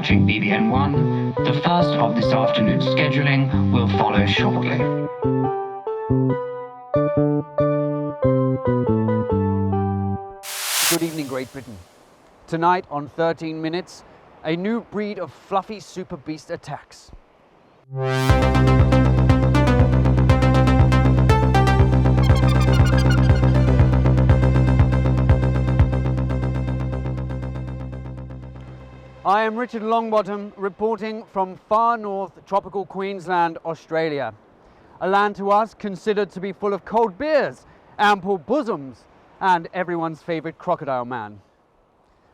watching BBN1. The first of this afternoon's scheduling will follow shortly. Good evening, Great Britain. Tonight on 13 Minutes, a new breed of fluffy super beast attacks. I am Richard Longbottom, reporting from far north tropical Queensland, Australia. A land to us considered to be full of cold beers, ample bosoms, and everyone's favourite crocodile man.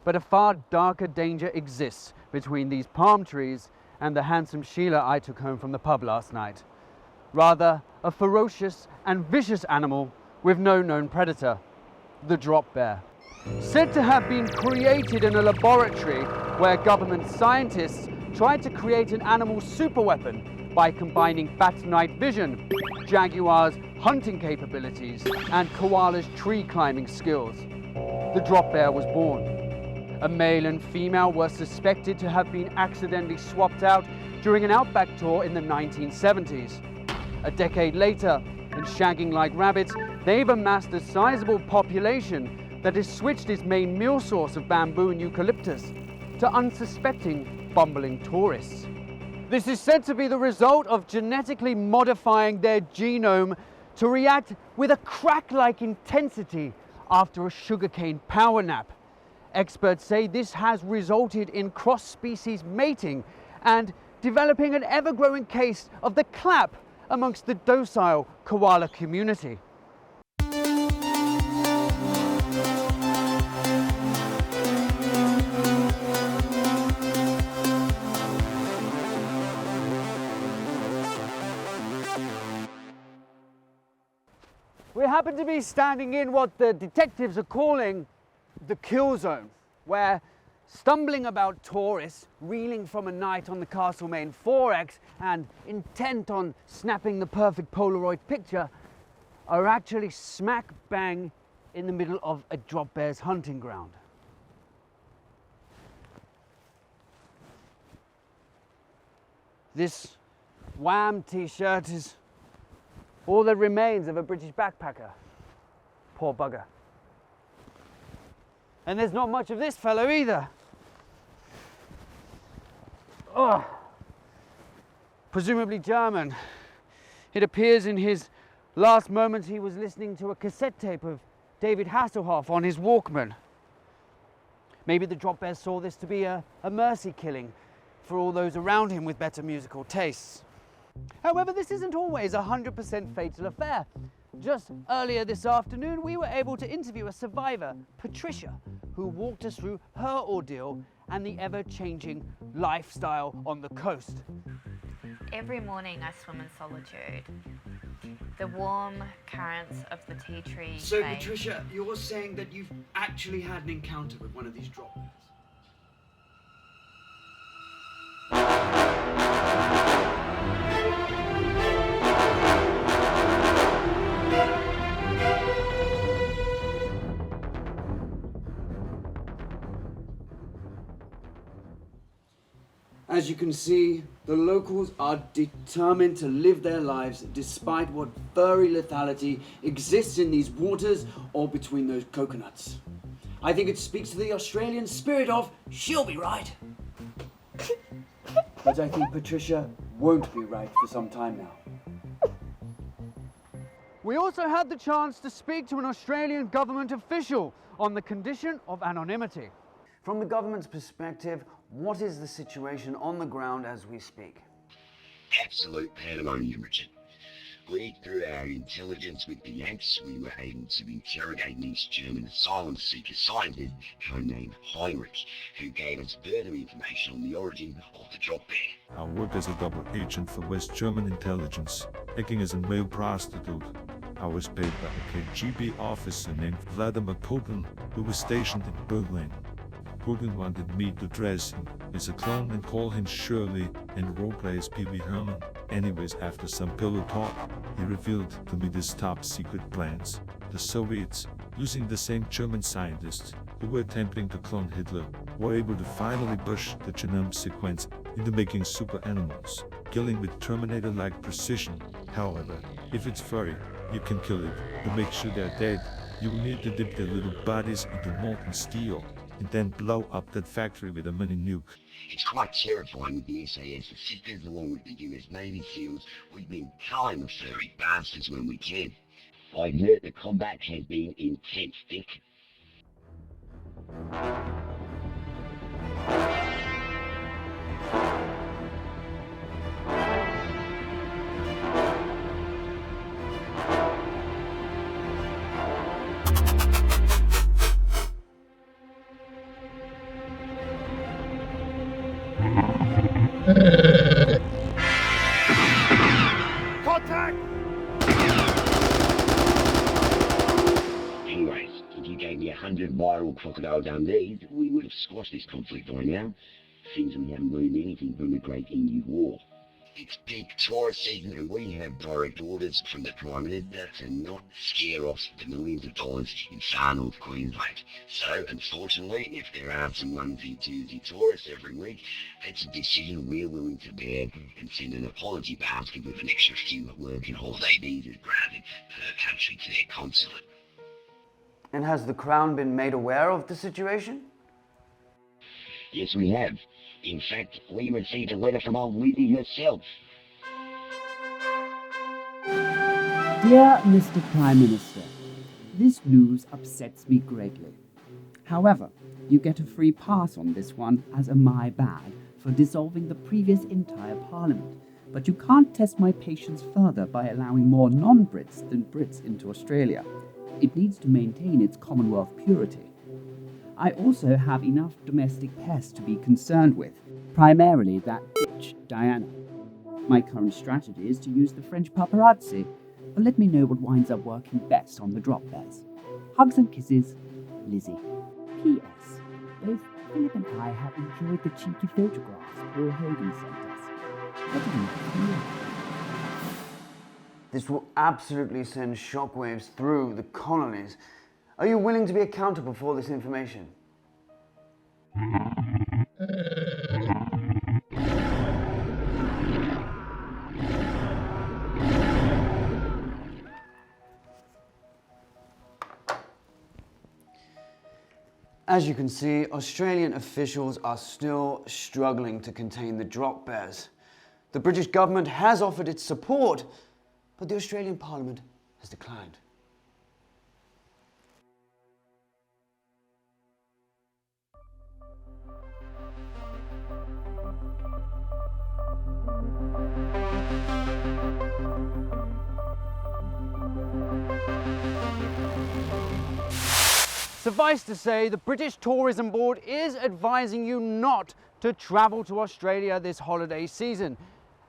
But a far darker danger exists between these palm trees and the handsome Sheila I took home from the pub last night. Rather, a ferocious and vicious animal with no known predator, the drop bear. Said to have been created in a laboratory where government scientists tried to create an animal superweapon by combining Bat's night vision, Jaguar's hunting capabilities, and Koala's tree climbing skills. The drop bear was born. A male and female were suspected to have been accidentally swapped out during an outback tour in the 1970s. A decade later, and shagging like rabbits, they've amassed a sizable population that has switched its main meal source of bamboo and eucalyptus to unsuspecting, bumbling tourists. This is said to be the result of genetically modifying their genome to react with a crack-like intensity after a sugarcane power nap. Experts say this has resulted in cross-species mating and developing an ever-growing case of the clap amongst the docile koala community. We happen to be standing in what the detectives are calling the kill zone, where stumbling about tourists reeling from a night on the Castlemaine 4X and intent on snapping the perfect Polaroid picture are actually smack bang in the middle of a drop bear's hunting ground. This Wham t-shirt is all that remains of a British backpacker. Poor bugger. And there's not much of this fellow either. Oh, presumably German. It appears in his last moments he was listening to a cassette tape of David Hasselhoff on his Walkman. Maybe the drop bear saw this to be a mercy killing for all those around him with better musical tastes. However, this isn't always a 100% fatal affair. Just earlier this afternoon, we were able to interview a survivor, Patricia, who walked us through her ordeal and the ever-changing lifestyle on the coast. Every morning I swim in solitude. The warm currents of the tea tree. So, Patricia, you're saying that you've actually had an encounter with one of these drop bears? As you can see, the locals are determined to live their lives despite what furry lethality exists in these waters or between those coconuts. I think it speaks to the Australian spirit of, she'll be right. But I think Patricia won't be right for some time now. We also had the chance to speak to an Australian government official on the condition of anonymity. From the government's perspective, what is the situation on the ground as we speak? Absolute pandemonium, Richard. Through our intelligence with the Yanks, we were able to interrogate an East German asylum seeker scientist codenamed Heinrich, who gave us further information on the origin of the drop bear. I work as a double agent for West German intelligence, acting as a male prostitute. I was paid by a KGB officer named Vladimir Putin, who was stationed in Berlin. Putin wanted me to dress him as a clone and call him Shirley and roleplay as Pee Wee Herman. Anyways, after some pillow talk, he revealed to me his top secret plans. The Soviets, using the same German scientists who were attempting to clone Hitler, were able to finally push the genome sequence into making super animals, killing with Terminator-like precision. However, if it's furry, you can kill it. To make sure they're dead, you will need to dip their little bodies into molten steel, and then blow up that factory with a mini nuke. It's quite terrifying with the SAS assistants along with the US Navy SEALs. We've been killing the furry bastards when we can. I've heard the combat has been intense, Dick. Contact! Anyways, if you gave me 100 viral crocodile Dundees, we would have squashed this conflict by now. Seems we haven't learned anything from the Great Indian War. It's peak tourist season and we have direct orders from the Prime Minister to not scare off the millions of dollars in far north Queensland. So, unfortunately, if there are some onesie-twosie tourists every week, that's a decision we're willing to bear and send an apology basket with an extra few work and holiday visas granted per country to their consulate. And has the Crown been made aware of the situation? Yes, we have. In fact, we received a letter from old Lizzie herself. Dear Mr. Prime Minister, this news upsets me greatly. However, you get a free pass on this one as a my bad for dissolving the previous entire Parliament, but you can't test my patience further by allowing more non-Brits than Brits into Australia. It needs to maintain its Commonwealth purity. I also have enough domestic pests to be concerned with, primarily that bitch Diana. My current strategy is to use the French paparazzi, but let me know what winds up working best on the Dropbears. Hugs and kisses, Lizzie. P.S. Both Philip and I have enjoyed the cheeky photographs Paul Hogan sent us. What do you feel? This will absolutely send shockwaves through the colonies. Are you willing to be accountable for this information? As you can see, Australian officials are still struggling to contain the Dropbears. The British government has offered its support, but the Australian Parliament has declined. Suffice to say, the British Tourism Board is advising you not to travel to Australia this holiday season.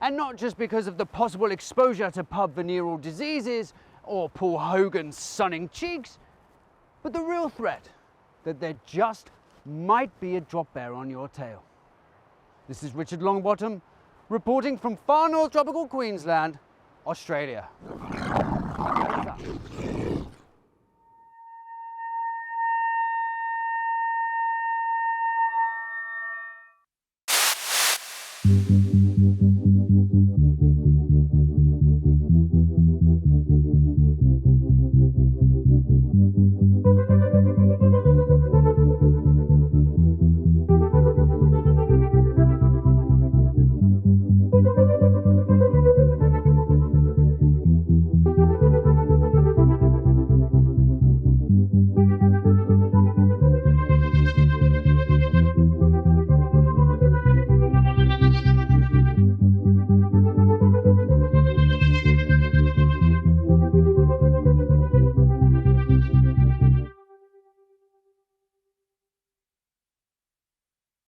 And not just because of the possible exposure to pub venereal diseases or Paul Hogan's sunning cheeks, but the real threat that there just might be a drop bear on your tail. This is Richard Longbottom reporting from far north tropical Queensland, Australia.